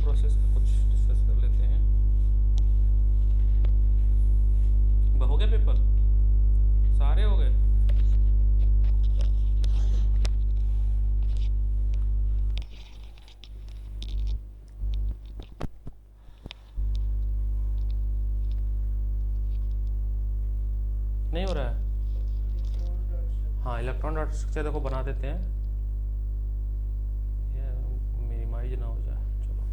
Process कुछ discuss कर लेते हैं। हो गया पेपर, सारे हो गए। नहीं हो रहा है। हाँ, इलेक्ट्रॉन डॉट स्ट्रक्चर देखो बना देते हैं, ये मिनिमाइज ना हो जाए। चलो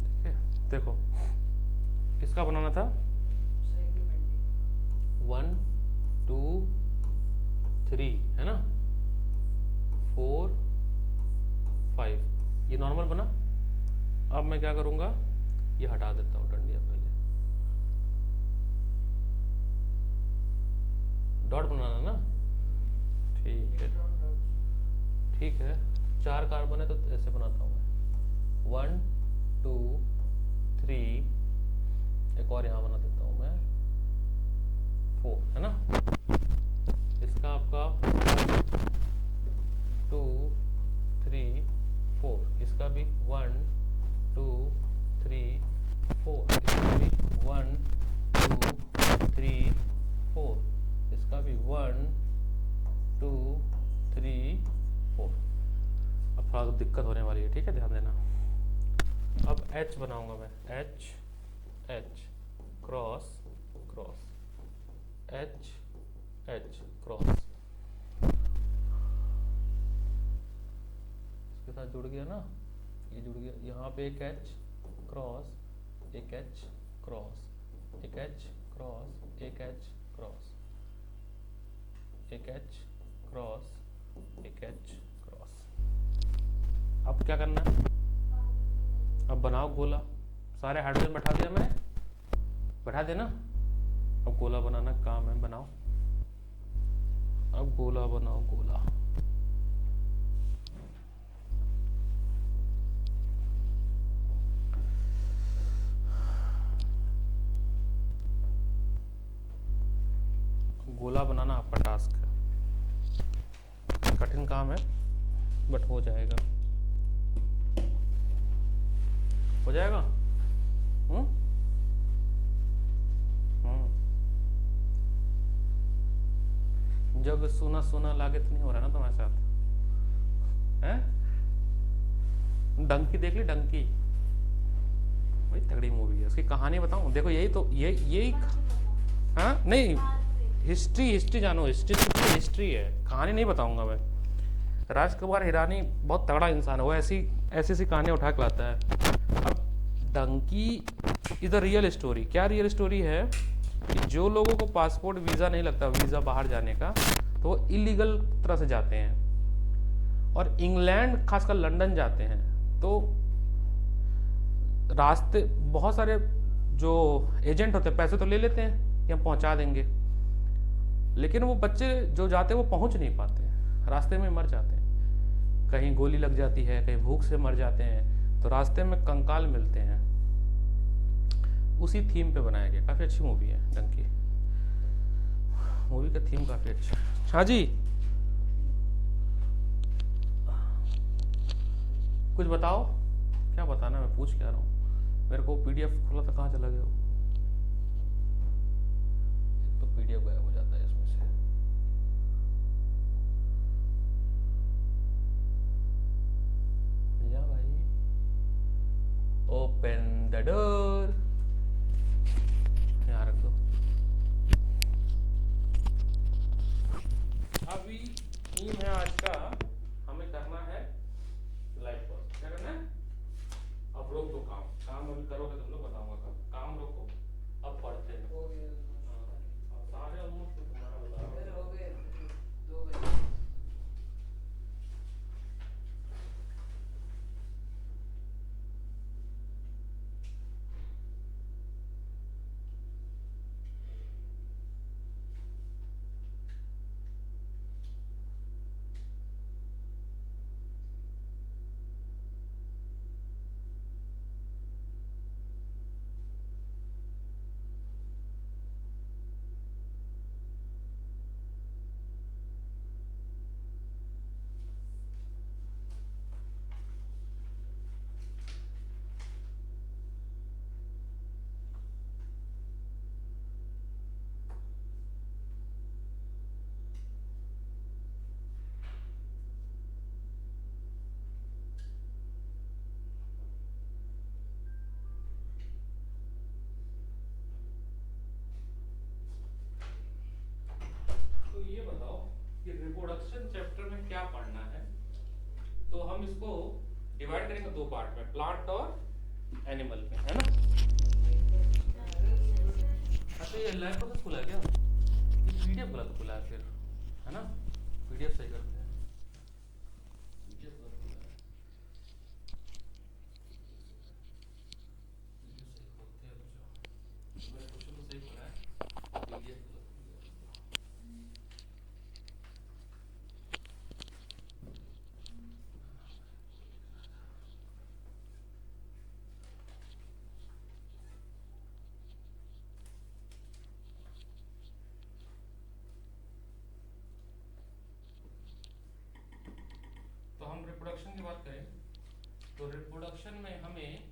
ठीक है, देखो किसका बनाना था, 1 2 3 है ना, 4 5, ये नॉर्मल बना। अब मैं क्या करूँगा, ये हटा देता हूँ डंडिया, पहले डॉट बनाना ना, ठीक है ठीक है। 4 कार्बन है तो ऐसे बनाता हूँ मैं, 1 2 3, एक और यहाँ बना देता हूँ मैं, 4 है ना। इसका आपका 2 3 4, इसका भी 1 2 3 4, इसका भी 1 2 3 4, इसका भी 1 2 3 4। अब थोड़ा तो दिक्कत होने वाली है, ठीक है, ध्यान देना। अब H बनाऊंगा मैं, H H cross cross, H H cross, इसके साथ जुड़ गया ना, ये जुड़ गया। यहाँ पे एक H क्रॉस, एक H क्रॉस, एक H क्रॉस, एक H क्रॉस, एक H क्रॉस, एक H क्रॉस। अब क्या करना है, अब बनाओ गोला। सारे हाइड्रोजन बैठा दिया मैंने, बैठा देना। अब गोला बनाना काम है, बनाओ। अब गोला बनाओ, गोला। गोला बनाना आपका टास्क है, कठिन काम है बट हो जाएगा, हो जाएगा। हम्म जग सुना सुना लागे तो नहीं हो रहा ना तुम्हारे साथ, हैं? डंकी देख ली, डंकी, बड़ी तगड़ी मूवी है, उसकी कहानी बताऊं, देखो यही तो यही। हाँ नहीं, हिस्ट्री हिस्ट्री जानो, हिस्ट्री हिस्ट्री है, कहानी नहीं बताऊंगा मैं। राजकुमार हिरानी बहुत तगड़ा इंसान है, वो ऐसी ऐसी सी कहानियाँ उठा के लाता है। अब Dunki is the real story. क्या रियल स्टोरी है कि जो लोगों को पासपोर्ट वीज़ा नहीं लगता, वीज़ा बाहर जाने का, तो वो इलीगल तरह से जाते हैं और इंग्लैंड खासकर लंदन जाते हैं। तो रास्ते बहुत सारे जो एजेंट होते हैं पैसे तो ले लेते हैं कि हम पहुंचा देंगे, लेकिन वो बच्चे जो जाते हैं वो पहुंच नहीं पाते, रास्ते में मर जाते हैं। कहीं गोली लग जाती है, कहीं भूख से मर जाते हैं, तो रास्ते में कंकाल मिलते हैं। उसी थीम पे बनाया गया, काफ़ी अच्छी मूवी है डंकी, मूवी का थीम काफ़ी अच्छा है। हाँ जी, कुछ बताओ, क्या बताना, मैं पूछ क्या रहा हूँ। मेरे को पीडीएफ खुला था, कहाँ चला गया वो, एक तो पीडीएफ गायब हो जाता है इसमें से। या भाई, ओपन द डोर, यहाँ रख दो। अभी थीम है आज का, हमें करना है लाइफ फॉर्स। क्या करना है, अब रोक दो काम, काम अभी करोगे तुम लोग, बताऊंगा कब, काम रोको, अब पढ़ते हैं। हाँ, अब सारे ऑलमोस्ट तुम्हारा बता रहा हूँ। कि रिप्रोडक्शन चैप्टर में क्या पढ़ना है, तो हम इसको डिवाइड करेंगे दो पार्ट में, प्लांट और एनिमल में, है ना। अच्छा ये लाइव प्रोसेस खुला है क्या? ये पीडीएफ गलत खुला है फिर, है ना। पीडीएफ सही करते हैं, पीडीएफ गलत खुला है, पीडीएफ सही खोलते हैं जो मेरे क्वेश्चन तो सही खुला है, पीडीएफ गलत खुला है। तो हम रिप्रोडक्शन की बात करें तो रिप्रोडक्शन में हमें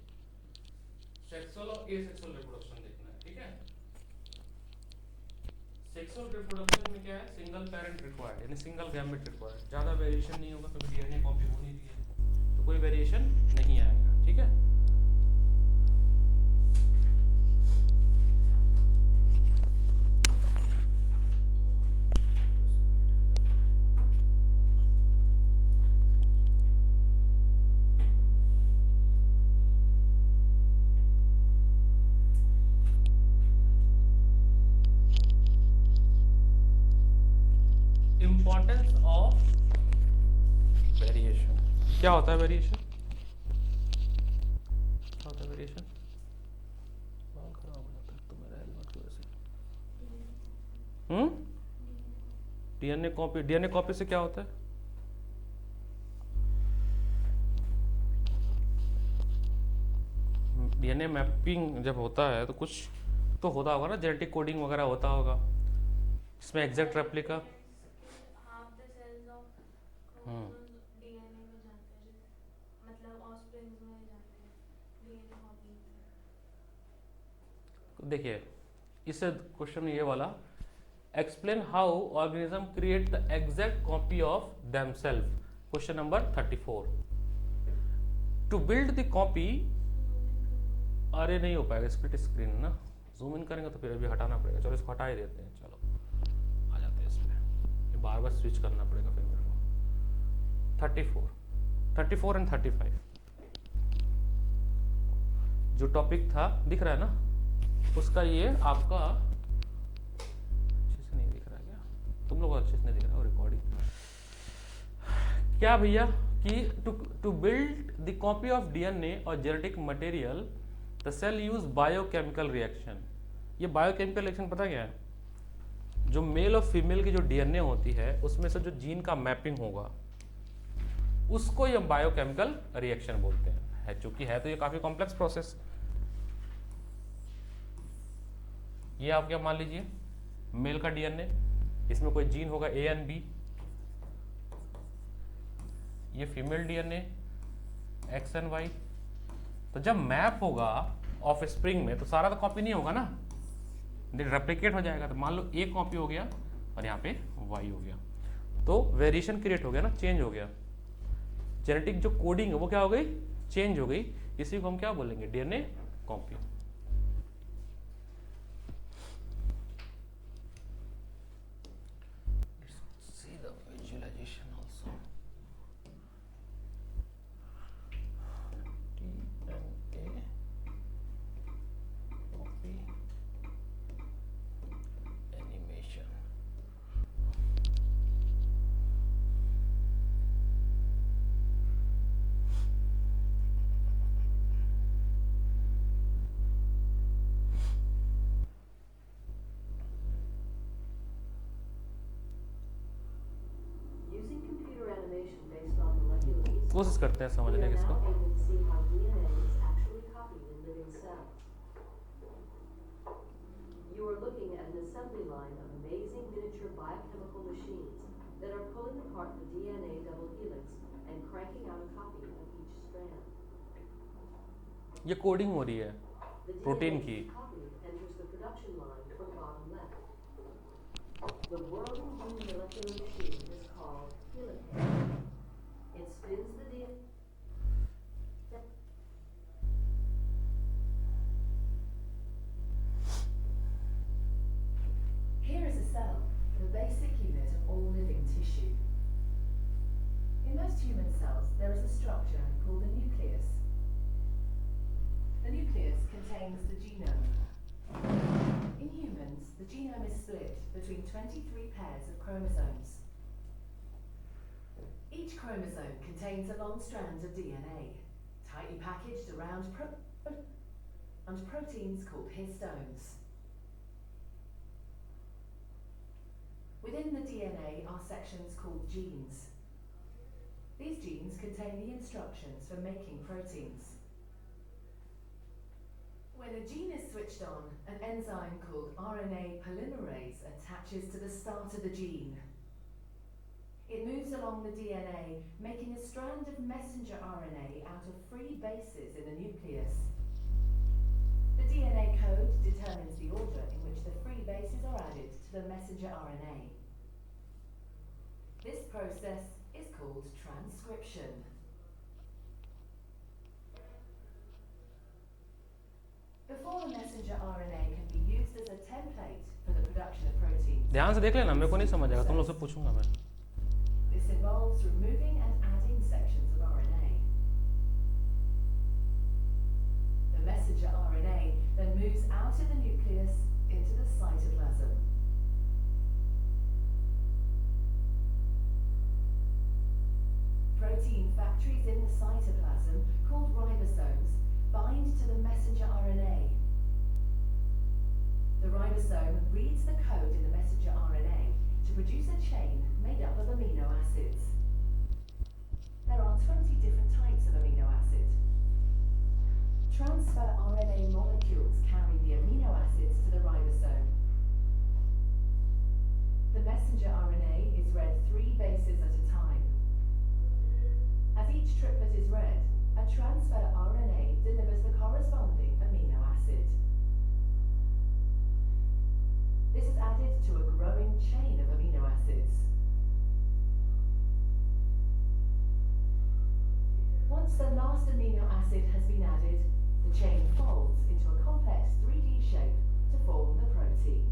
सेक्सुअल और एसेक्सुअल रिप्रोडक्शन देखना है, ठीक है। सेक्सुअल रिप्रोडक्शन में क्या है, सिंगल पेरेंट रिक्वायर्ड, यानी सिंगल गैमेट रिक्वायर्ड, ज्यादा वेरिएशन नहीं होगा क्योंकि डीएनए कॉपी होनी थी, तो कोई वेरिएशन नहीं आएगा, ठीक है। इंपॉर्टेंस ऑफ वेरिएशन, क्या होता है वेरिएशन, क्या होता है वेरिएशन, बाल खराब हो जाता है तो मेरा हेलमेट की वजह से। डीएनए कॉपी से क्या होता है, डीएनए मैपिंग जब होता है तो कुछ तो होता होगा ना, जेनेटिक कोडिंग वगैरह होता होगा, इसमें एग्जैक्ट रेप्लिका। देखिए इससे क्वेश्चन ये वाला, explain how organism create the exact copy of themselves, question number 34। To build the copy, अरे नहीं हो पाएगा स्प्लिट स्क्रीन ना, जूम इन करेंगे तो फिर अभी हटाना पड़ेगा, चलो इसको हटा ही देते हैं, चलो आ जाते हैं इसमें, ये बार बार स्विच करना पड़ेगा फिर मेरे को। 34 एंड 35 जो टॉपिक था दिख रहा है ना, उसका ये आपका अच्छे से नहीं दिख रहा है क्या, तुम लोग अच्छे से नहीं दिख रहा है रिकॉर्डिंग क्या भैया, कि to build the copy of DNA और genetic material the cell use biochemical reaction. ये बायोकेमिकल रिएक्शन पता क्या है, जो मेल और फीमेल की जो डीएनए होती है उसमें से जो जीन का मैपिंग होगा उसको ये बायोकेमिकल रिएक्शन बोलते हैं, है चूंकि है तो ये काफी कॉम्प्लेक्स प्रोसेस। ये आप क्या मान लीजिए, मेल का डीएनए, इसमें कोई जीन होगा ए एंड बी, ये female DNA X and Y, तो जब मैप होगा ऑफ स्प्रिंग में तो सारा तो कॉपी नहीं होगा ना, रेप्लिकेट हो जाएगा, तो मान लो ए कॉपी हो गया और यहाँ पे वाई हो गया, तो वेरिएशन क्रिएट हो गया ना, चेंज हो गया, जेनेटिक जो कोडिंग है वो क्या हो गई, चेंज हो गई, इसी को हम क्या बोलेंगे, डीएनए कॉपी। कोशिश करते हैं समझने की इसको। You are looking at an assembly line of amazing miniature biochemical machines that are pulling apart the DNA double helix and cranking out a copy of each strand. ये कोडिंग हो रही है The प्रोटीन DNA की। copied enters the production line from bottom left. The whirling blue molecular machine is called Helicase. It spins the DNA. Here is a cell. The basic unit of all living tissue. In most human cells, there is a structure called the nucleus. The nucleus contains the genome. In humans, the genome is split between 23 pairs of chromosomes. Each chromosome contains a long strand of DNA, tightly packaged around proteins called histones. Within the DNA are sections called genes. These genes contain the instructions for making proteins. When a gene is switched on, an enzyme called RNA polymerase attaches to the start of the gene. It moves along the DNA, making a strand of messenger RNA out of 3 bases in the nucleus. The DNA code determines the order in which the 3 bases are added to the messenger RNA. This process is called transcription. Before the messenger RNA can be used as a template for the production of proteins, ध्यान से देख लेना, मेरे को नहीं समझ आएगा, तुम लोग से पूछूंगा मैं। this involves removing and adding sections of RNA. The messenger RNA then moves out of the nucleus into the cytoplasm. Protein factories in the cytoplasm, called ribosomes, bind to the messenger RNA. The ribosome reads the code in the messenger RNA to produce a chain made up of amino acids. There are 20 different types of amino acid. Transfer RNA molecules carry the amino acids to the ribosome. The messenger RNA is read 3 bases at a time. As each triplet is read, a transfer RNA delivers the corresponding amino acid. This is added to a growing chain of amino acids. Once the last amino acid has been added, the chain folds into a complex 3D shape to form the protein.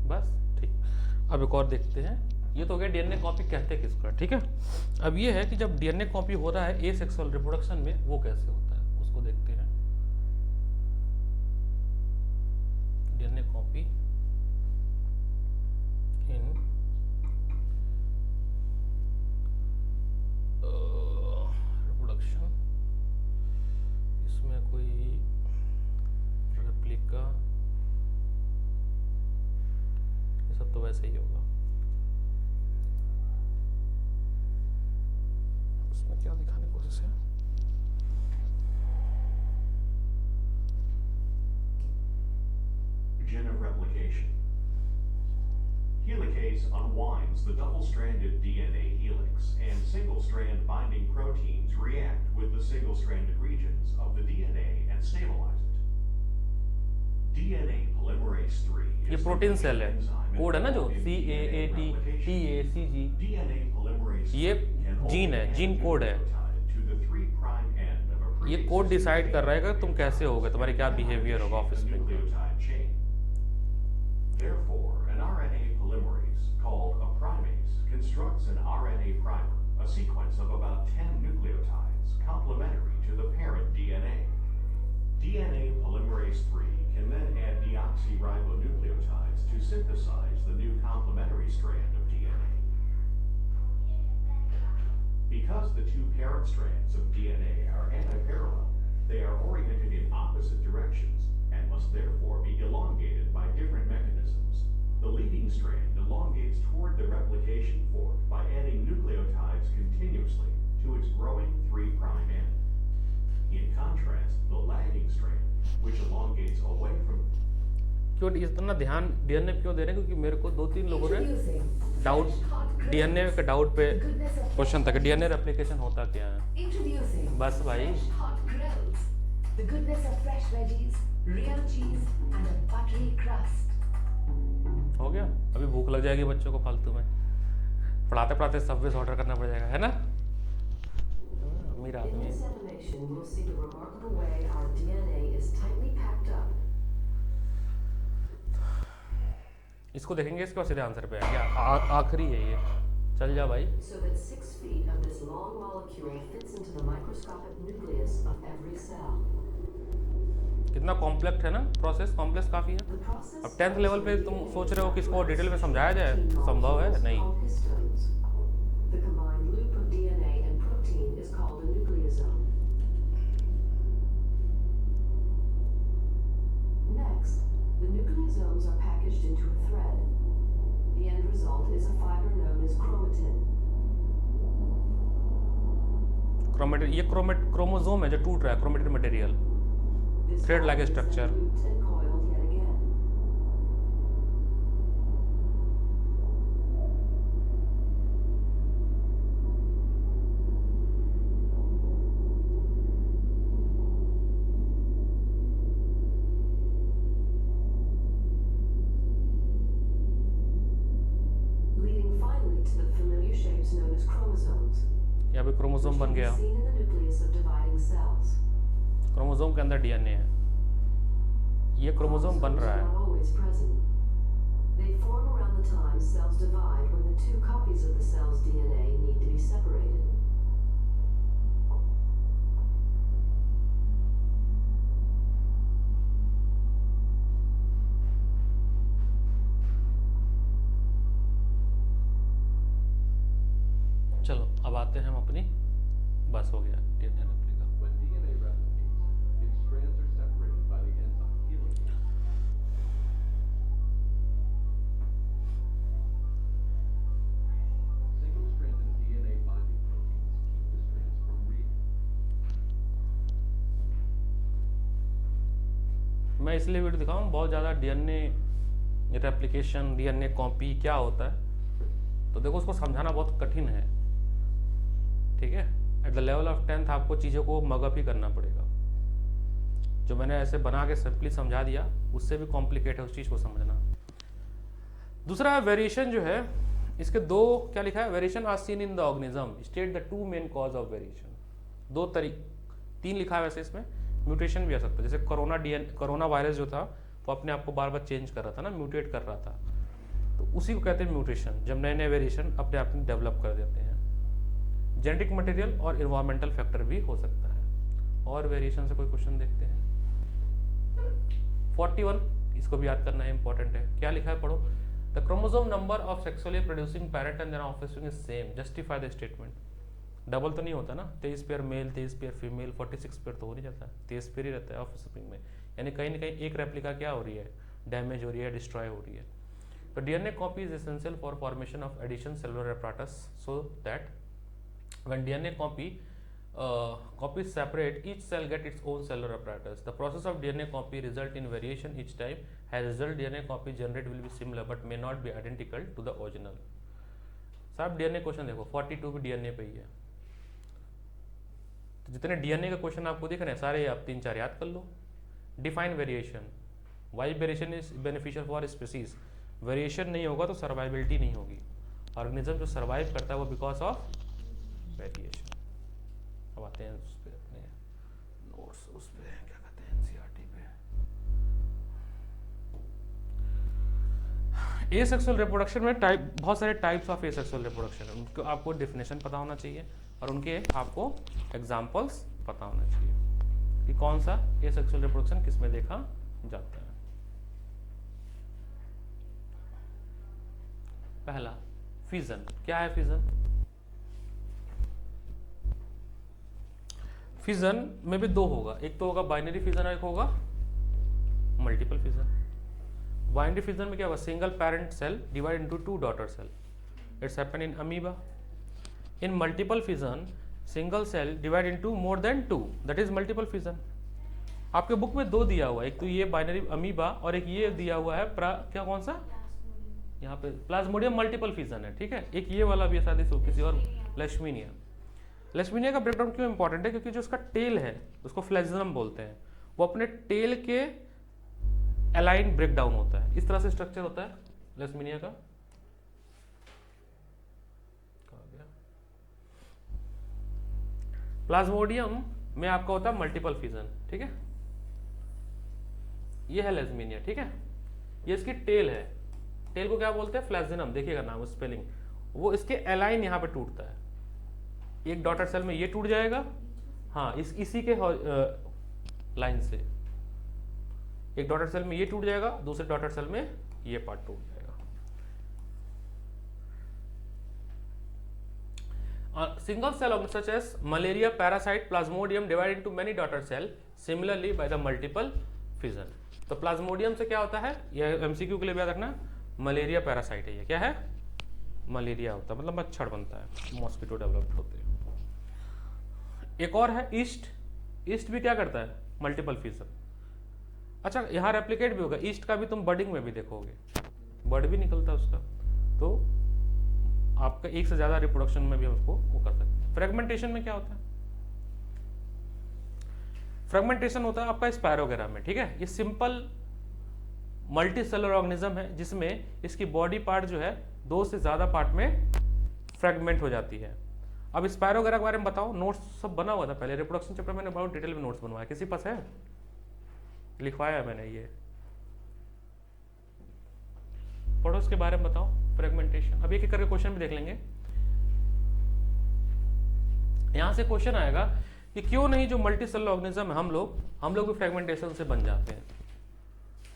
बस ठीक। अब एक और देखते हैं, ये तो हो गया डीएनए कॉपी कहते हैं किसका, ठीक है। अब ये है कि जब डीएनए कॉपी हो रहा है एसेक्सुअल रिप्रोडक्शन में, वो कैसे होता है उसको देखते हैं। डीएनए कॉपी इन रिप्रोडक्शन, इसमें कोई रेप्लिका, ये सब तो वैसे ही होगा। इसमें क्या दिखाने की कोशिश है, Gene of replication. Helicase unwinds the double-stranded DNA helix, and single-strand binding proteins react with the single-stranded regions of the DNA and stabilize it. DNA polymerase 3 ये is प्रोटीन the सेल है, enzyme कोड है ना जो involved in DNA CAAT replication. TACG, DNA polymerase ये 3 can gene है, only gene add code है। nucleotide to the 3' end of a ये code pre-existing decide कर रहा है कि तुम nucleotide कैसे होगे, तुम्हारे क्या बिहेवियर होगा ऑफिस में। nucleotide chain. Therefore, an RNA polymerase, called a primase, constructs an RNA primer, a sequence of about 10 nucleotides complementary to the parent DNA. DNA polymerase 3 can then add deoxyribonucleotides to synthesize the new complementary strand of DNA. Because the 2 parent strands of DNA are antiparallel, they are oriented in opposite directions and must therefore be elongated by different mechanisms. The leading strand elongates toward the replication fork by adding nucleotides continuously to its growing 3' end. In contrast, the lagging strand, which elongates away from क्यों इतना ध्यान DNA क्यों दे रहे हैं, क्योंकि मेरे को 2-3 लोगों ने डाउट, डीएनए के डाउट पे क्वेश्चन था कि डीएनए रेप्लिकेशन होता क्या है। Introducing बस भाई, fresh hot grills, the goodness of fresh veggies, real cheese and a buttery crust. हो गया। अभी भूख लग जाएगी बच्चों को फालतू में, पढ़ाते पढ़ाते सबवे से ऑर्डर करना पड़ जाएगा, है ना। अमीर In आदमी this है। animation, we'll see the remarkable way our DNA is tightly packed up. इसको देखेंगे, इसके बाद सीधे आंसर पे आएंगे। आखिरी है ये, चल जा भाई। So that 6 feet of this long molecule fits into the microscopic nucleus of every cell. कितना कॉम्प्लेक्स है ना प्रोसेस, कॉम्प्लेक्स काफ़ी है। The process अब 10th लेवल पे तुम सोच रहे हो कि इसको डिटेल में समझाया जाए, protein संभव है molecules नहीं। called histones. The combined loop of DNA and protein is called a nucleosome. Next, the nucleosomes are packaged into a thread. The end result is a fiber known as chromatin. Chromatin, ये chromosome है जो टूट रहा है, chromatin material. This Thread-like fiber is then structure. looped and coiled yet again. Leading finally to the familiar shapes known as chromosomes, यहाँ पे chromosome which बन can be गया। seen in the nucleus of dividing cells. Chromosome के अंदर DNA है, ये chromosome बन रहा Chromosomes are है। not always present. They form around the time cells divide when the two copies of the cell's DNA need to be separated. चलो अब आते हैं हम अपनी, बस हो गया DNA replica. When DNA replicates, its strands are separated by the enzyme helical. Single-stranded DNA binding proteins keep the strands from reading. मैं इसलिए वीडियो दिखाऊँ, बहुत ज़्यादा डीएनए रेप्लिकेशन, डीएनए कॉपी क्या होता है, तो देखो उसको समझाना बहुत कठिन है, ठीक है। At the level of 10th आपको चीज़ों को मगअप ही करना पड़ेगा। जो मैंने ऐसे बना के सिंपली समझा दिया, उससे भी कॉम्प्लिकेट है उस चीज़ को समझना। दूसरा है वेरिएशन, जो है इसके दो क्या लिखा है, variation are seen in the organism, state the 2 main cause of variation. दो तरीके, 3 लिखा है वैसे इसमें, म्यूटेशन भी आ सकता है। जैसे कोरोना वायरस जो था वो अपने आप को बार बार चेंज कर रहा था ना, म्यूटेट कर रहा था, तो उसी को कहते हैं म्यूटेशन, जब नए नए वेरिएशन अपने आप में डेवलप कर देते हैं। जेनेटिक मटेरियल और इन्वायरमेंटल फैक्टर भी हो सकता है। और वेरिएशन से कोई क्वेश्चन देखते हैं। 41, इसको भी याद करना है, इंपॉर्टेंट है। क्या लिखा है, पढ़ो। The chromosome number of sexually producing parent and their offspring is same, justify the statement. Double तो नहीं होता ना, 23 pair male 23 pair female, 46 pair तो हो नहीं जाता, 23 पेयर ही रहता है ऑफस्प्रिंग में। यानी कहीं ना कहीं एक रेप्लिका क्या हो रही है, डैमेज हो रही है, डिस्ट्रॉय हो रही है। तो DNA copy is essential for formation of addition cellular apparatus, so that when DNA copies separate, each cell get its own cellular apparatus. The process of DNA copy result in variation each time. As a result, DNA copy generated will be similar but may not be identical to the original. साहब DNA question देखो, 42 भी DNA पे ही है। तो जितने DNA का question आपको दिख रहे हैं सारे आप 3-4 याद कर लो। Define variation, why variation is beneficial for species. Variation नहीं होगा तो सर्वाइबिलिटी नहीं होगी। ऑर्गेनिज्म जो सर्वाइव करता है वो बिकॉज ऑफ वेरिएशन। अब आते हैं उस पे अपने नोट्स, उस पे क्या कहते हैं एनसीईआरटी पे। एसेक्सुअल रिप्रोडक्शन में बहुत सारे टाइप्स ऑफ एसेक्सुअल रिप्रोडक्शन है, उनको आपको डेफिनेशन पता होना चाहिए और उनके आपको एग्जांपल्स पता होना चाहिए कि कौन सा एसेक्सुअल रिप्रोडक्शन किस में देखा जाता है। पहला फिजन। क्या है फिजन? फिजन में भी 2 होगा, एक तो होगा बाइनरी फिजन और एक होगा मल्टीपल फिजन। बाइनरी फिजन में क्या होगा, single parent cell divide into 2 daughter cell, it's happen in amoeba. In multiple fission single cell divide into more than 2, that is multiple fission. आपके बुक में 2 दिया हुआ है, एक तो ये बाइनरी अमीबा और एक ये दिया हुआ है क्या, कौन सा यहाँ पे प्लाज्मोडियम मल्टीपल फिजन है, ठीक है। एक ये वाला भी है शायद किसी और, लेशमीनिया। लेशमीनिया का ब्रेकडाउन क्यों इंपॉर्टेंट है, क्योंकि जो उसका टेल है उसको फ्लैजेलम बोलते हैं, वो अपने टेल के अलाइन ब्रेकडाउन होता है। इस तरह से स्ट्रक्चर होता है लेशमीनिया का। प्लाज्मोडियम में आपका होता है मल्टीपल फिजन, ठीक है। ये है लेजमीनिया, ठीक है। ये इसकी टेल है, टेल को क्या बोलते हैं, फ्लैजेनम, देखिएगा नाम स्पेलिंग। वो इसके एलाइन यहाँ पे टूटता है, एक डॉटर सेल में ये टूट जाएगा, हाँ इसी के लाइन से एक डॉटर सेल में ये टूट जाएगा, दूसरे डॉटर सेल में ये पार्ट टूट जाएगा। Single cell organisms such as malaria parasite plasmodium divide into many daughter cell similarly by the multiple fission। तो प्लाज्मोडियम से क्या होता है, यह एमसीक्यू के लिए याद रखना, मलेरिया पैरासाइट है, ये क्या है, मलेरिया होता है, मतलब मच्छर बनता है, मॉस्किटो डेवलप्ड होते हैं। एक और है ईस्ट, ईस्ट भी क्या करता है, मल्टीपल फिजन। अच्छा यहाँ रेप्लिकेट भी होगा, ईस्ट का भी तुम बर्डिंग में भी देखोगे, बर्ड भी निकलता है उसका, तो आपका एक से ज्यादा रिप्रोडक्शन में भी हम उसको वो कर सकते हैं। फ्रेगमेंटेशन में क्या होता है, फ्रेगमेंटेशन होता है आपका स्पायरोगेरा में, ठीक है। ये सिंपल मल्टी सेलुलर ऑर्गेनिज्म है जिसमें इसकी बॉडी पार्ट जो है 2 से ज्यादा पार्ट में फ्रेगमेंट हो जाती है। अब स्पायरोगेरा के बारे में बताओ, नोट्स सब बना हुआ था पहले, रिप्रोडक्शन चैप्टर मैंने बहुत डिटेल में नोट्स बनवाया, किसी पास है, लिखवाया मैंने, ये पढ़ो उसके बारे में बताओ, फ्रेगमेंटेशन। अब एक एक करके क्वेश्चन भी देख लेंगे। यहां से क्वेश्चन आएगा कि क्यों नहीं जो मल्टी सेलुलर ऑर्गेनिज्म है हम लोग भी फ्रेगमेंटेशन से बन जाते हैं,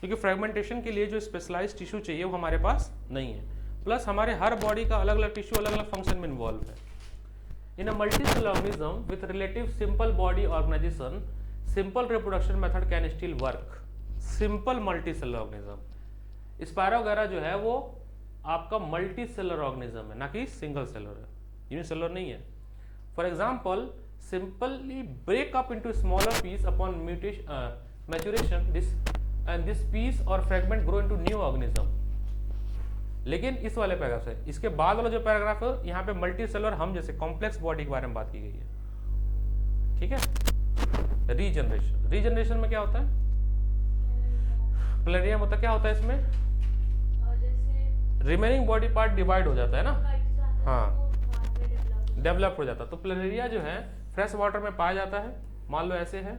क्योंकि फ्रेगमेंटेशन के लिए जो स्पेशलाइज्ड टिश्यू चाहिए वो हमारे पास नहीं है, प्लस हमारे हर बॉडी का अलग अलग टिश्यू अलग अलग फंक्शन में इन्वॉल्व है। In a multicellular organism with relative simple body organisation simple reproduction method can still work. Simple multicellular organism, spirogyra जो है वो आपका मल्टी सेलुलर ऑर्गेनिज्म है, ना कि सिंगल सेलुलर है, यूनिसेलुलर नहीं है। For example simply break up into smaller piece upon maturation, this piece or fragment grow into new organism। लेकिन इस वाले पैराग्राफ से इसके बाद वाला जो पैराग्राफ है यहाँ पे मल्टी सेलुलर हम जैसे कॉम्प्लेक्स बॉडी के बारे में बात की गई है, ठीक है। रीजनरेशन, रीजनरेशन में क्या होता है, प्लेनेरियम होता है, क्या होता है इसमें, रिमेनिंग बॉडी पार्ट डिवाइड हो जाता है ना, हाँ डेवलप हो जाता है। तो प्लेनेरिया जो है फ्रेश वाटर में पाया जाता है, मान लो ऐसे है,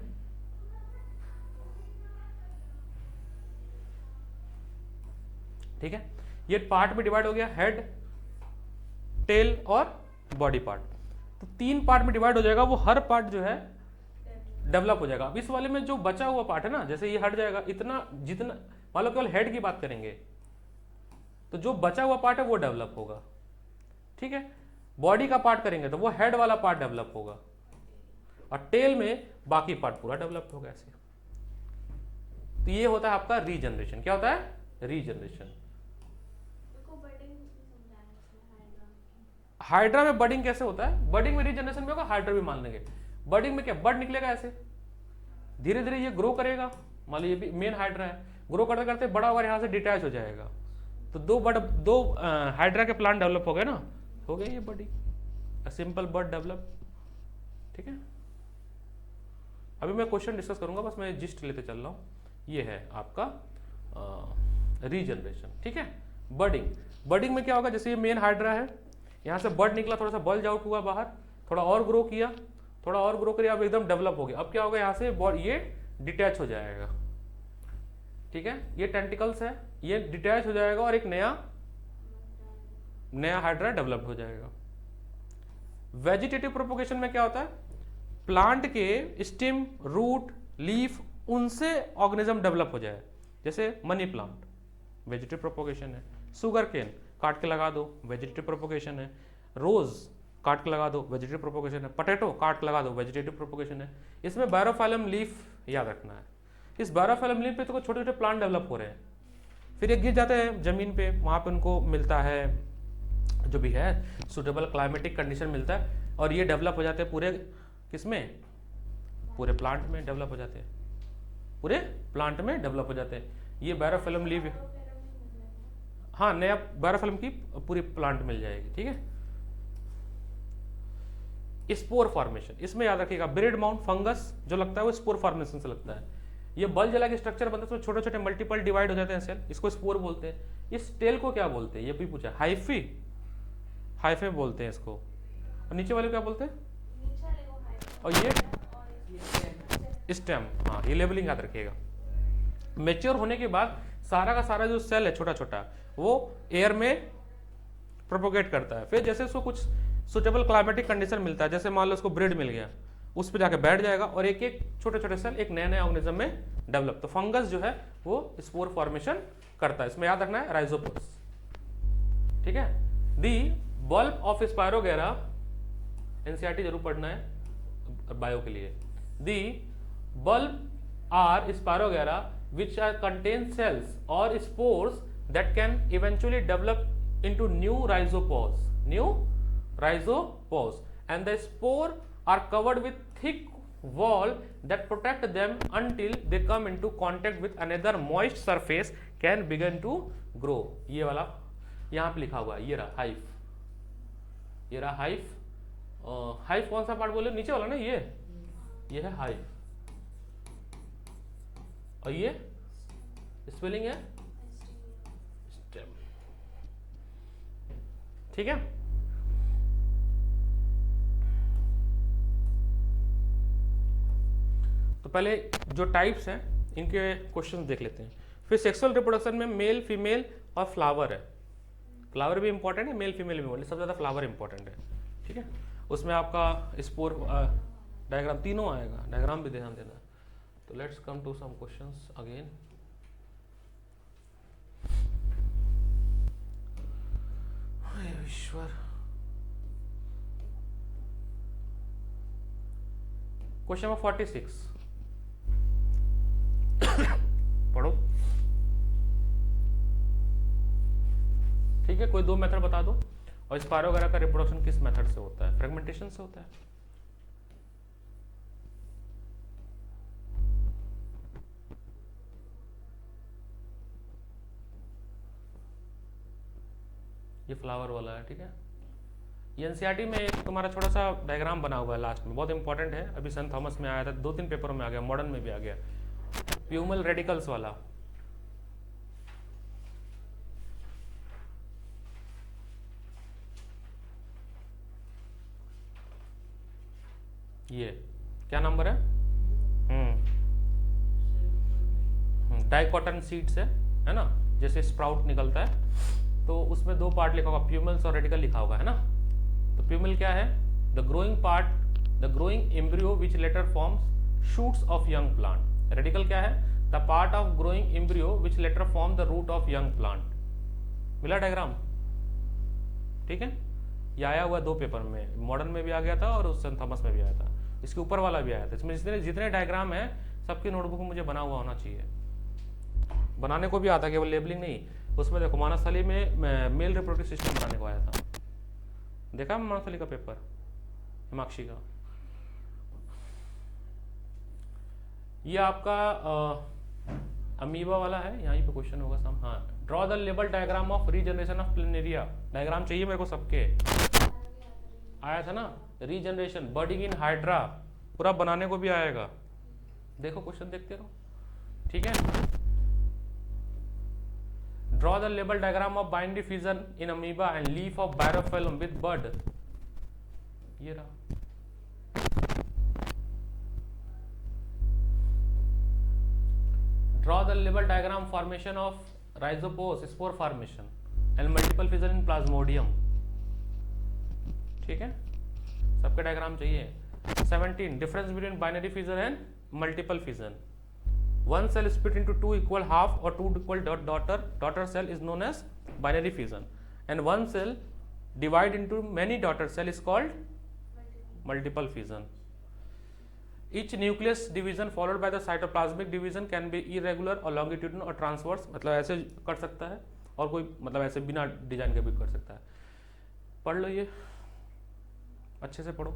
ठीक है। ये पार्ट में डिवाइड हो गया, हेड, टेल और बॉडी पार्ट, तो 3 पार्ट में डिवाइड हो जाएगा, वो हर पार्ट जो है डेवलप हो जाएगा। अब इस वाले में जो बचा हुआ पार्ट है ना, जैसे ये हट जाएगा, इतना जितना मान लो केवल हेड की बात करेंगे तो जो बचा हुआ पार्ट है वो डेवलप होगा, ठीक है। बॉडी का पार्ट करेंगे तो वो हेड वाला पार्ट डेवलप होगा, और टेल में बाकी पार्ट पूरा डेवलप होगा ऐसे। तो ये होता है आपका रीजनरेशन। क्या होता है, रीजनरेशन। हाइड्रा में बडिंग कैसे होता है, बडिंग में रीजनरेशन में होगा, हाइड्रा भी मान लेंगे। बडिंग में क्या, बड निकलेगा ऐसे, धीरे धीरे ये ग्रो करेगा, मान लो ये भी मेन हाइड्रा है, ग्रो करते करते बड़ा होगा, यहाँ से डिटैच हो जाएगा, तो दो हाइड्रा के प्लांट डेवलप हो गए ना, हो गई ये बडी, सिंपल बर्ड डेवलप, ठीक है। अभी मैं क्वेश्चन डिस्कस करूंगा, बस मैं जिस्ट लेते चल रहा हूँ। ये है आपका रीजनरेशन, ठीक है। बर्डिंग, बर्डिंग में क्या होगा, जैसे ये मेन हाइड्रा है, यहाँ से बर्ड निकला, थोड़ा सा बल्ज आउट हुआ बाहर, थोड़ा और ग्रो किया, थोड़ा और ग्रो किया, अब एकदम डेवलप हो गया। अब क्या होगा, यहाँ से ये डिटैच हो जाएगा, ठीक है। ये टेंटिकल्स है, ये डिटैच हो जाएगा और एक नया हाइड्रा डेवलप हो जाएगा। वेजिटेटिव प्रोपोगेशन में क्या होता है, प्लांट के स्टेम, रूट, लीफ, उनसे ऑर्गेनिज्म डेवलप हो जाए, जैसे मनी प्लांट वेजिटेटिव प्रोपोगेशन है, शुगर केन काट के लगा दो वेजिटेटिव प्रोपोगेशन है, रोज काट के लगा दो वेजिटेटिव प्रोपोगेशन है, पोटैटो काट के लगा दो वेजिटेटिव प्रोपोगेशन है। इसमें बैरोफाइलम लीफ याद रखना है, इस बैरोफाइलम लीफ पे तो छोटे छोटे प्लांट डेवलप हो रहे हैं, फिर ये गिर जाते हैं जमीन पे, वहां पे उनको मिलता है जो भी है सुटेबल क्लाइमेटिक कंडीशन मिलता है, और ये डेवलप हो जाते हैं पूरे किसमें, पूरे प्लांट में डेवलप हो जाते हैं, पूरे प्लांट में डेवलप हो जाते हैं। ये बैरोफिलम लीफ, हाँ नया बैरोफिलम की पूरी प्लांट मिल जाएगी, ठीक है। स्पोर फॉर्मेशन, इसमें याद रखिएगा ब्रेड माउंट फंगस जो लगता है वो स्पोर फॉर्मेशन से लगता है। ये बल्ब जला के स्ट्रक्चर बनता है, तो छोटे छोटे मल्टीपल डिवाइड हो जाते हैं सेल, इसको स्पोर बोलते हैं। इस टेल को क्या बोलते हैं, ये भी पूछा, हाइफी, हाइफे बोलते हैं इसको, और नीचे वाले क्या बोलते हैं, और ये स्टेम। हाँ, ये लेबलिंग याद रखिएगा। मैच्योर होने के बाद सारा का सारा जो सेल है छोटा छोटा, वो एयर में प्रोपोगेट करता है। फिर जैसे उसको कुछ सुटेबल क्लाइमेटिक कंडीशन मिलता है, जैसे मान लो उसको ब्रीड मिल गया, उस पर जाके बैठ जाएगा और एक एक छोटे छोटे सेल एक नए नए ऑर्गेनिज्म में डेवलप। तो फंगस जो है वो स्पोर फॉर्मेशन करता है। इसमें याद रखना है राइजोपोड्स, ठीक है। The bulb of spirogyra, NCERT जरूर पढ़ना है बायो के लिए। The bulb are spirogyra which are contain cells or spores that can eventually develop into new rhizopores, and the spore are covered with thick wall that protect them until they come into contact with another moist surface can begin to grow। ये वाला यहाँ पे लिखा हुआ है, ये रहा हाइफ, ये रहा हाइफ। हाइफ कौन सा पार्ट बोले, नीचे वाला ना, ये है हाइफ, और ये स्पेलिंग है स्टेम, ठीक है। तो पहले जो टाइप्स हैं इनके क्वेश्चन देख लेते हैं। फिर सेक्सुअल रिप्रोडक्शन में मेल, फीमेल और फ्लावर है। फ्लावर भी इंपॉर्टेंट है, मेल फीमेल भी इंपॉर्टेंट, सबसे ज़्यादा फ्लावर इंपॉर्टेंट है, ठीक है। उसमें आपका स्पोर डायग्राम तीनों आएगा, डायग्राम भी ध्यान देना। तो let's come to some questions again. Ishwar, question number 46 पढ़ो, ठीक है। कोई दो मेथड बता दो। और स्पायरो वगैरह का रिप्रोडक्शन किस मेथड से होता है? फ्रेगमेंटेशन से होता है। ये फ्लावर वाला है, ठीक है। ये एनसीईआरटी में एक तुम्हारा छोटा सा डायग्राम बना हुआ है लास्ट में, बहुत इंपॉर्टेंट है। अभी सेंट थॉमस में आया था, 2-3 पेपरों में आ गया, मॉडर्न में भी आ गया, प्यूमल रेडिकल्स वाला। ये क्या नंबर है? डाइकोटन सीड्स है ना, जैसे स्प्राउट निकलता है तो उसमें 2 पार्ट लिखा होगा, प्यूमल्स और रेडिकल लिखा होगा, है ना। तो प्यूमल क्या है? The growing part, the growing embryo which later forms shoots of young plant. Radicle क्या है? The part of growing embryo which later form the root of young plant. मिला डायग्राम, ठीक है। ये आया हुआ 2 पेपर में, मॉडर्न में भी आ गया था और सेंट थॉमस में भी आया था, इसके ऊपर वाला भी आया था। इसमें जितने डायग्राम है सबकी नोटबुक में मुझे बना हुआ होना चाहिए, बनाने को भी आता है, केवल लेबलिंग नहीं। उसमें देखो मानसथली में मेल रिप्रोडक्टिव सिस्टम बनाने को आया था, देखा मानसथली का पेपर, हिमाक्षी का। ये आपका अमीबा वाला है, यहीं पे क्वेश्चन होगा सम। हाँ, draw the label diagram of regeneration of planaria. Diagram चाहिए मेरे को सबके, आया था ना, रीजनरेशन, बर्डिंग इन हाइड्रा, पूरा बनाने को भी आएगा। देखो क्वेश्चन देखते रहो, ठीक है। Draw the label diagram of binary fission in amoeba and leaf of birophyllum with bud। ये रहा। Draw the label diagram formation of rhizopause, spore formation and multiple fission in plasmodium। ठीक है, सबके डायग्राम चाहिए। 17 difference between binary fission and multiple fission। One cell split into 2 equal half or 2 equal daughter cell is known as binary fission, and one cell divide into many daughter cell is called multiple fission। Each nucleus division followed by the cytoplasmic division can be irregular or longitudinal or transverse, मतलब ऐसे कर सकता है और कोई मतलब ऐसे बिना डिजाइन के भी कर सकता है। पढ़ लो, ये अच्छे से पढ़ो,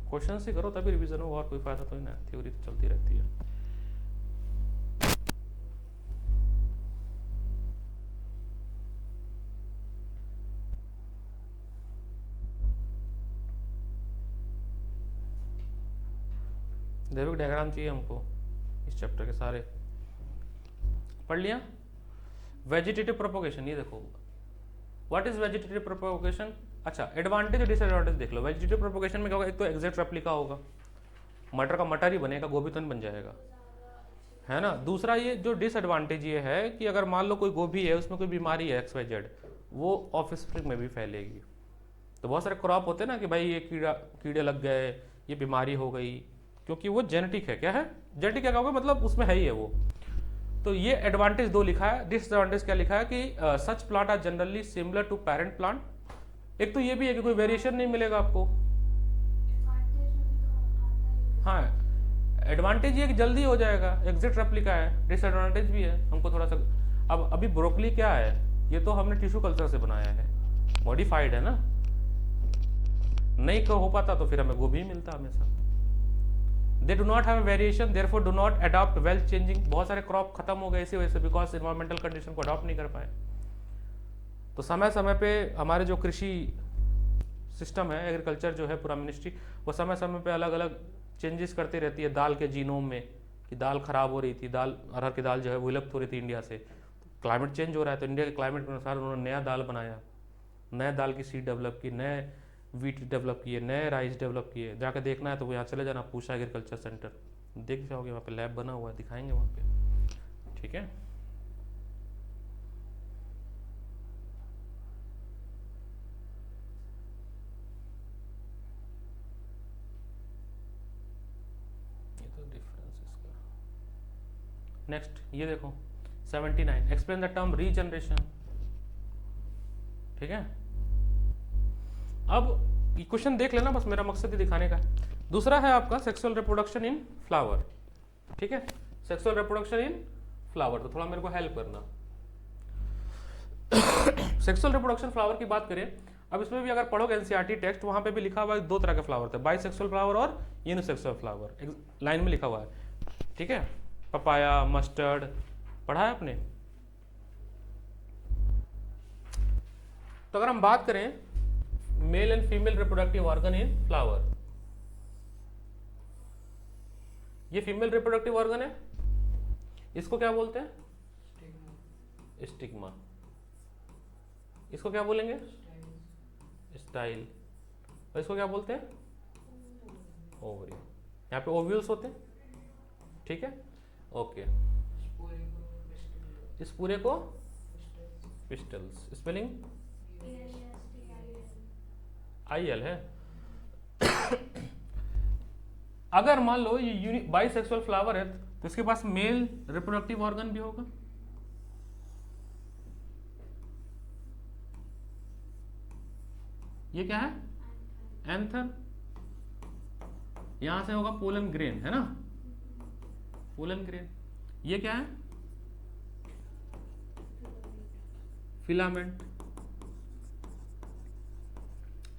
क्वेश्चन से करो तभी रिवीजन हो, और कोई फायदा तो नहीं, थ्योरी तो चलती रहती है। देखो डायग्राम चाहिए हमको इस चैप्टर के सारे, पढ़ लिया। वेजिटेटिव प्रोपोगेशन, ये देखो, व्हाट इज वेजिटेटिव प्रोपोगेशन? अच्छा, एडवांटेज और डिसएडवांटेज देख लो। वेजिटेटिव प्रोपोगेशन में क्या होगा, एक तो एग्जैक्ट रेप्लिका होगा, मटर का मटर ही बनेगा, गोभी तो नहीं बन जाएगा, है ना। दूसरा ये जो डिसएडवांटेज ये है कि अगर मान लो कोई गोभी है उसमें कोई बीमारी है XYZ, वो ऑफस्प्रिंग में भी फैलेगी। तो बहुत सारे क्रॉप होते हैं ना कि भाई ये कीड़े लग गए, ये बीमारी हो गई, क्योंकि वो जेनेटिक है। क्या है जेनेटिक, क्या कहोगे, मतलब उसमें है ही है वो। तो ये एडवांटेज 2 लिखा है। डिसएडवांटेज क्या लिखा है कि such plant are generally similar to parent plant. एक तो ये भी है कि कोई वेरिएशन नहीं मिलेगा आपको। हाँ, एडवांटेज ये कि जल्दी हो जाएगा, एग्जैक्ट रेप्लिका है। डिसएडवांटेज भी है, हमको थोड़ा सा। अब अभी ब्रोकली क्या है, ये तो हमने टिश्यू कल्चर से बनाया है, मॉडिफाइड है ना। नहीं हो पाता तो फिर हमें गोभी ही मिलता हमेशा। They do not have variation, therefore do not adopt well changing. बहुत सारे क्रॉप खत्म हो गए इसी वजह से, बिकॉज इन्वायरमेंटल कंडीशन को अडॉप्ट नहीं कर पाए। तो समय समय पे हमारे जो कृषि सिस्टम है, एग्रीकल्चर जो है पूरा मिनिस्ट्री, वो समय समय पे अलग अलग चेंजेस करती रहती है दाल के जीनोम में, कि दाल खराब हो रही थी, दाल अरहर की दाल जो है वो विलुप्त हो रही थी इंडिया से। क्लाइमेट चेंज हो रहा है, तो इंडिया के क्लाइमेट के अनुसार उन्होंने नया दाल बनाया, नया दाल की सीड डेवलप की, नए वीट डेवलप किए, नए राइस डेवलप किए। जाकर देखना है तो वो यहाँ चले जाना, पूछा एग्रीकल्चर सेंटर, देख जाओगे वहाँ पे लैब बना हुआ है, दिखाएंगे वहाँ पे। ठीक है, ये तो डिफरेंस इसका। नेक्स्ट ये देखो 79, एक्सप्लेन द टर्म रीजनरेशन। ठीक है, अब ये क्वेश्चन देख लेना, बस मेरा मकसद ही दिखाने का है। दूसरा है आपका सेक्सुअल रिप्रोडक्शन इन फ्लावर। ठीक है, सेक्सुअल रिप्रोडक्शन इन फ्लावर, तो थोड़ा मेरे को हेल्प करना। सेक्सुअल रिप्रोडक्शन फ्लावर की बात करें, अब इसमें भी अगर पढ़ोगे एनसीईआरटी टेक्स्ट, वहां पे भी लिखा हुआ है 2 तरह के फ्लावर थे, बाइसेक्सुअल फ्लावर और यूनिसेक्सुअल फ्लावर, लाइन में लिखा हुआ है। ठीक है, पपाया, मस्टर्ड, पढ़ा है आपने। तो अगर हम बात करें male and female reproductive organ in flower, ये फीमेल रिप्रोडक्टिव ऑर्गन है, इसको क्या बोलते हैं, स्टिग्मा। इसको क्या बोलेंगे, स्टाइल। और इसको क्या बोलते हैं, ओवरी। यहाँ पे ओव्यूल्स होते हैं। ठीक है, ओके। इस पूरे को पिस्टल्स, स्पेलिंग IL है। अगर मान लो ये बाइसेक्सुअल फ्लावर है तो इसके पास मेल रिप्रोडक्टिव ऑर्गन भी होगा। ये क्या है, एंथर। यहां से होगा पोलन ग्रेन, है ना, पोलन ग्रेन। ये क्या है, फिलामेंट।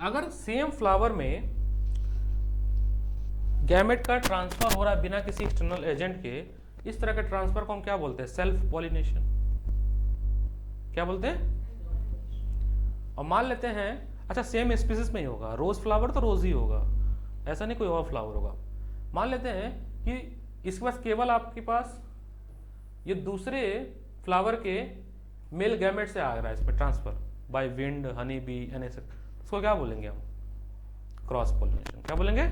अगर सेम फ्लावर में गैमेट का ट्रांसफर हो रहा है बिना किसी एक्सटर्नल एजेंट के, इस तरह के ट्रांसफर को हम क्या बोलते हैं, सेल्फ पॉलिनेशन। क्या बोलते हैं। और मान लेते हैं, अच्छा सेम स्पीसीज में ही होगा, रोज फ्लावर तो रोज ही होगा, ऐसा नहीं कोई और फ्लावर होगा। मान लेते हैं कि इसके पास केवल आपके पास ये दूसरे फ्लावर के मेल गैमेट से आ रहा है इसमें transfer by wind, honey bee, इसको क्या बोलेंगे हम, क्रॉस पोलिनेशन। क्या बोलेंगे,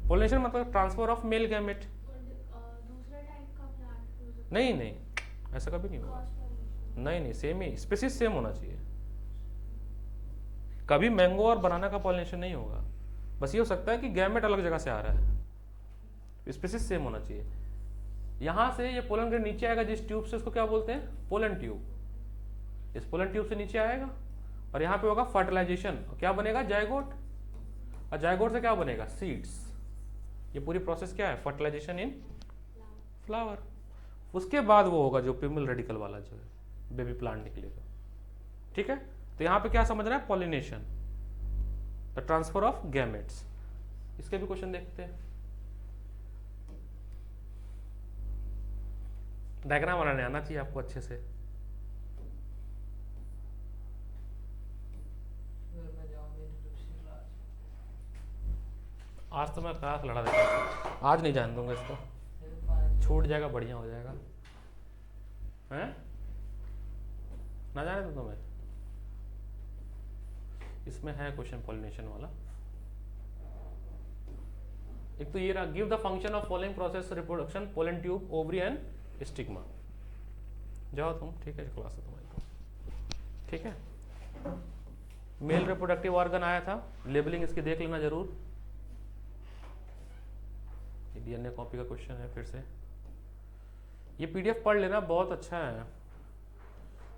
पोलिनेशन मतलब ट्रांसफर ऑफ मेल गैमेट। दूसरा टाइप का प्लांट नहीं नहीं, ऐसा कभी नहीं होगा। नहीं नहीं, सेम ही, स्पीसीज सेम होना चाहिए। कभी मैंगो और बनाना का पॉलिनेशन नहीं होगा, बस ये हो सकता है कि गैमेट अलग जगह से आ रहा है, स्पीसीज सेम होना चाहिए। यहां से ये पोलन ग्रेन नीचे आएगा जिस ट्यूब से, उसको क्या बोलते हैं, पोलन ट्यूब। इस पोलन ट्यूब से नीचे आएगा और यहाँ पे होगा फर्टिलाइजेशन, क्या बनेगा, जायगोट। और जायगोट से क्या बनेगा, सीड्स। ये पूरी प्रोसेस क्या है, फर्टिलाइजेशन इन फ्लावर। उसके बाद वो होगा जो पिमल रेडिकल वाला जो है बेबी प्लांट निकलेगा। ठीक है, तो यहाँ पे क्या समझना है, pollination, the transfer of gametes. इसके भी क्वेश्चन देखते हैं। डायग्राम बनाने आना चाहिए आपको अच्छे से। आज तो मैं क्लास लड़ा देता हूँ, आज नहीं जान दूंगा इसको, छूट जाएगा, बढ़िया हो जाएगा। हैं ना, जाने दो तुम्हें। इसमें है क्वेश्चन पॉलिनेशन वाला। एक तो ये रहा, give the function of following process reproduction, pollen tube, ovary and stigma. जाओ तुम, ठीक है, क्लास है तुम्हारी तो, ठीक है। मेल रिप्रोडक्टिव ऑर्गन आया था, लेबलिंग इसकी देख लेना जरूर। डीएनए कॉपी का क्वेश्चन है फिर से, ये पीडीएफ पढ़ लेना, बहुत अच्छा है।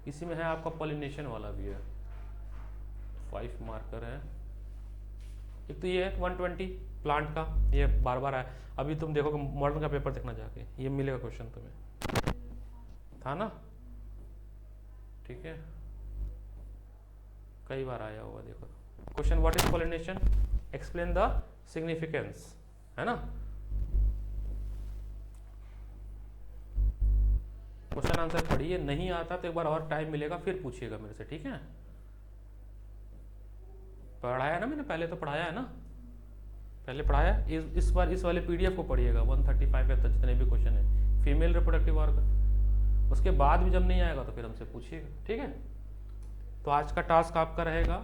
इसी में है आपका पॉलिनेशन वाला भी है, 5 मार्कर है। एक तो ये है 120 प्लांट का, ये बार बार आया। अभी तुम देखोगे मॉडर्न का पेपर देखना जाके, ये मिलेगा क्वेश्चन तुम्हें, था ना, ठीक है, कई बार आया होगा। देखो question, what is pollination, explain the significance, है ना। क्वेश्चन आंसर पढ़िए, नहीं आता तो एक बार और टाइम मिलेगा फिर पूछिएगा मेरे से, ठीक है। पढ़ाया ना मैंने, पहले तो पढ़ाया है ना, पहले पढ़ाया। इस बार इस वाले पीडीएफ को पढ़िएगा, 135 तक जितने भी क्वेश्चन है फीमेल रिप्रोडक्टिव ऑर्गन। उसके बाद भी जब नहीं आएगा तो फिर हमसे पूछिएगा, ठीक है। तो आज का टास्क आपका रहेगा,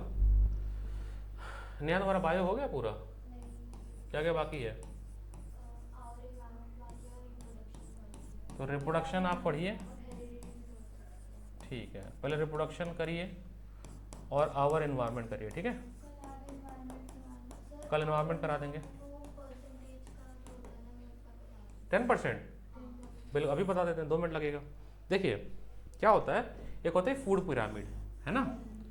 नया तुम्हारा बायो हो गया पूरा, क्या क्या बाकी है? तो रिप्रोडक्शन आप पढ़िए, ठीक है, पहले रिप्रोडक्शन करिए और आवर एनवायरनमेंट करिए, ठीक है। कल एनवायरनमेंट करा देंगे 10%, बिल्कुल अभी बता देते हैं, 2 मिनट लगेगा। देखिए क्या होता है, एक होता है फूड पिरामिड, है ना,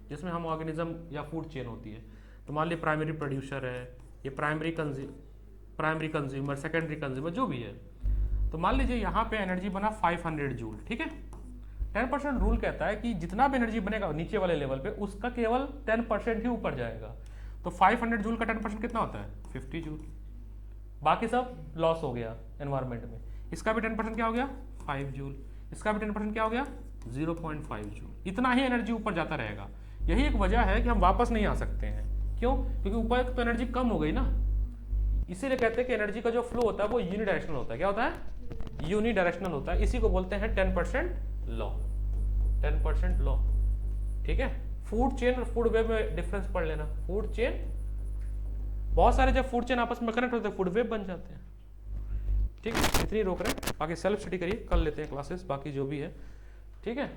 जिसमें हम ऑर्गेनिज्म या फूड चेन होती है। तो मान लीजिए प्राइमरी प्रोड्यूसर है, ये प्राइमरी कंज्यूमर, सेकेंडरी कंज्यूमर, जो भी है। तो मान लीजिए यहाँ पे एनर्जी बना 500 जूल, ठीक है। 10% रूल कहता है कि जितना भी एनर्जी बनेगा नीचे वाले लेवल पे, उसका केवल 10% ही ऊपर जाएगा। तो 500 जूल का 10% कितना होता है? 50 जूल। बाकी सब लॉस हो गया एनवायरनमेंट में। इसका भी 10% क्या हो गया? 5 जूल। इसका भी 10% क्या हो गया? 0.5 जूल। इतना ही एनर्जी ऊपर जाता रहेगा। यही एक वजह है कि हम वापस नहीं आ सकते हैं। क्यों? क्योंकि ऊपर तो एनर्जी कम हो गई ना। इसीलिए कहते हैं कि एनर्जी का जो फ्लो होता है वो यूनिडायरेक्शनल होता है। क्या होता है? यूनिडायरेक्शनल होता है। इसी को बोलते हैं 10% लॉ। 10% लॉ, ठीक है। फूड चेन और फूड वेब में डिफरेंस पढ़ लेना। फूड चेन, बहुत सारे जब फूड चेन आपस में कनेक्ट होते हैं फूड वेब बन जाते हैं, ठीक है। इतनी रोक रहे हैं, बाकी सेल्फ स्टडी करिए, कल लेते हैं क्लासेस बाकी जो भी है, ठीक है।